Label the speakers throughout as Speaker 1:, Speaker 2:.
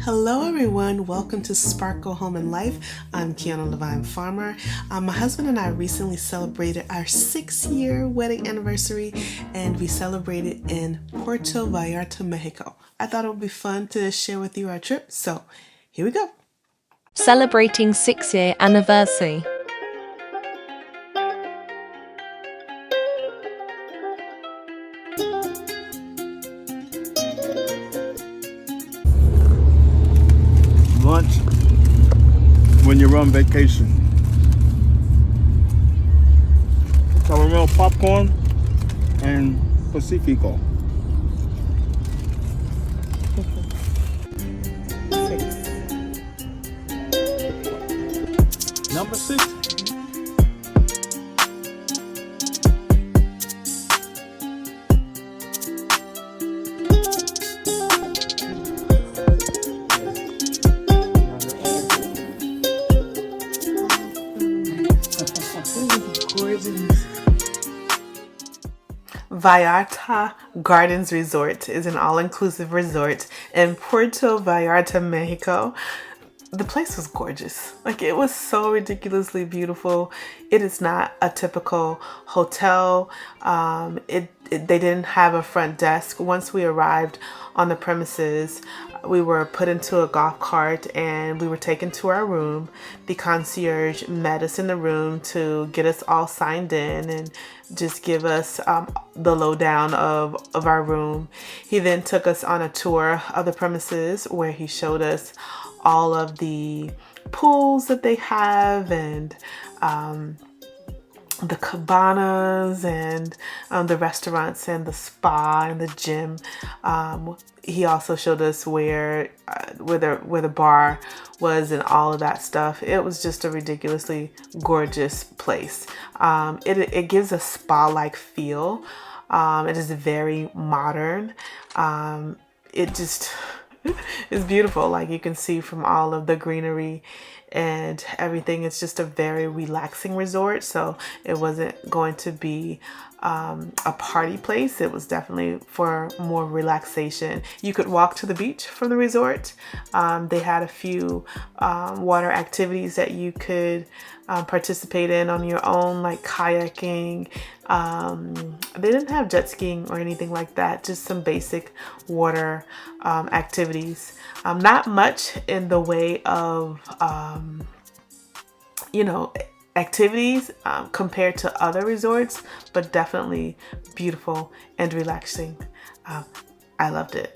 Speaker 1: Hello everyone, welcome to SparKyL Home and Life. I'm Kyona Levine Farmer. My husband and I recently celebrated our 6-year wedding anniversary and we celebrated in Puerta, Vallarta, Mexico. I thought it would be fun to share with you our trip, so here we go.
Speaker 2: Celebrating 6-year anniversary.
Speaker 3: Lunch when you're on vacation. Caramel popcorn and Pacifico. Number 6.
Speaker 1: Vallarta Gardens Resort is an all-inclusive resort in Puerto Vallarta, Mexico. The place was gorgeous. It was so ridiculously beautiful. It is not a typical hotel. They didn't have a front desk. Once we arrived on the premises, we were put into a golf cart and we were taken to our room. The concierge met us in the room to get us all signed in and just give us the lowdown of our room. He then took us on a tour of the premises where he showed us all of the pools that they have and the cabanas and the restaurants and the spa and the gym. He also showed us where the bar was and all of that stuff. It was just a ridiculously gorgeous place. It gives a spa-like feel. It is very modern. It just is beautiful. You can see from all of the greenery and everything. It's just a very relaxing resort, so it wasn't going to be a party place. It was definitely for more relaxation. You could walk to the beach from the resort. They had a few water activities that you could participate in on your own, like kayaking. They didn't have jet skiing or anything like that, just some basic water activities. Not much in the way of activities compared to other resorts, but definitely beautiful and relaxing. I loved it.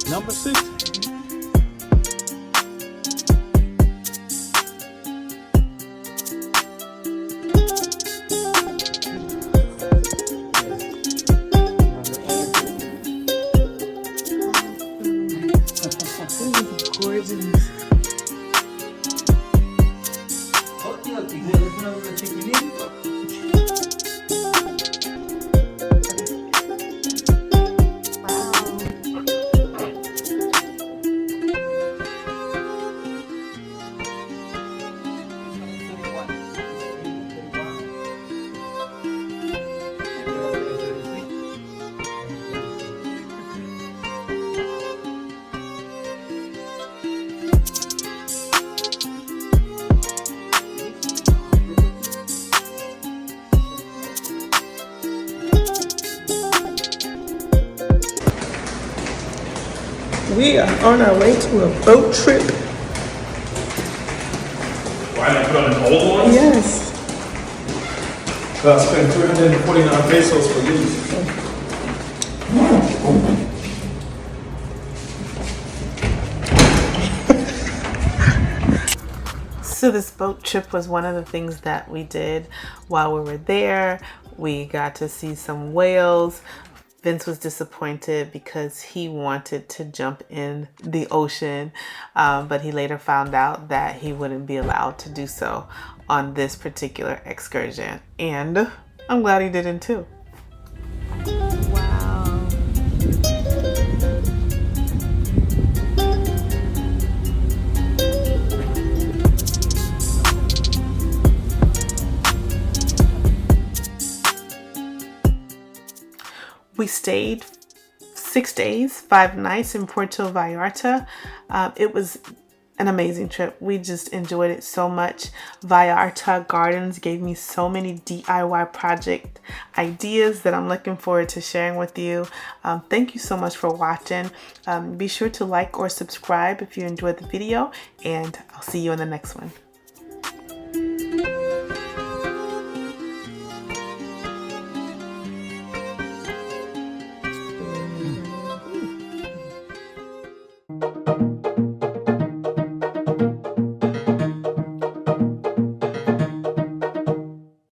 Speaker 3: Number 6.
Speaker 1: We are on our way to a boat trip.
Speaker 3: Why not put on an old one?
Speaker 1: Yes.
Speaker 3: I spent 349 pesos for these.
Speaker 1: So this boat trip was one of the things that we did while we were there. We got to see some whales. Vince was disappointed because he wanted to jump in the ocean, but he later found out that he wouldn't be allowed to do so on this particular excursion. And I'm glad he didn't too. Wow. We stayed 6 days, 5 nights in Puerta Vallarta. It was an amazing trip. We just enjoyed it so much. Vallarta Gardens gave me so many DIY project ideas that I'm looking forward to sharing with you. Thank you so much for watching. Be sure to like or subscribe if you enjoyed the video, and I'll see you in the next one.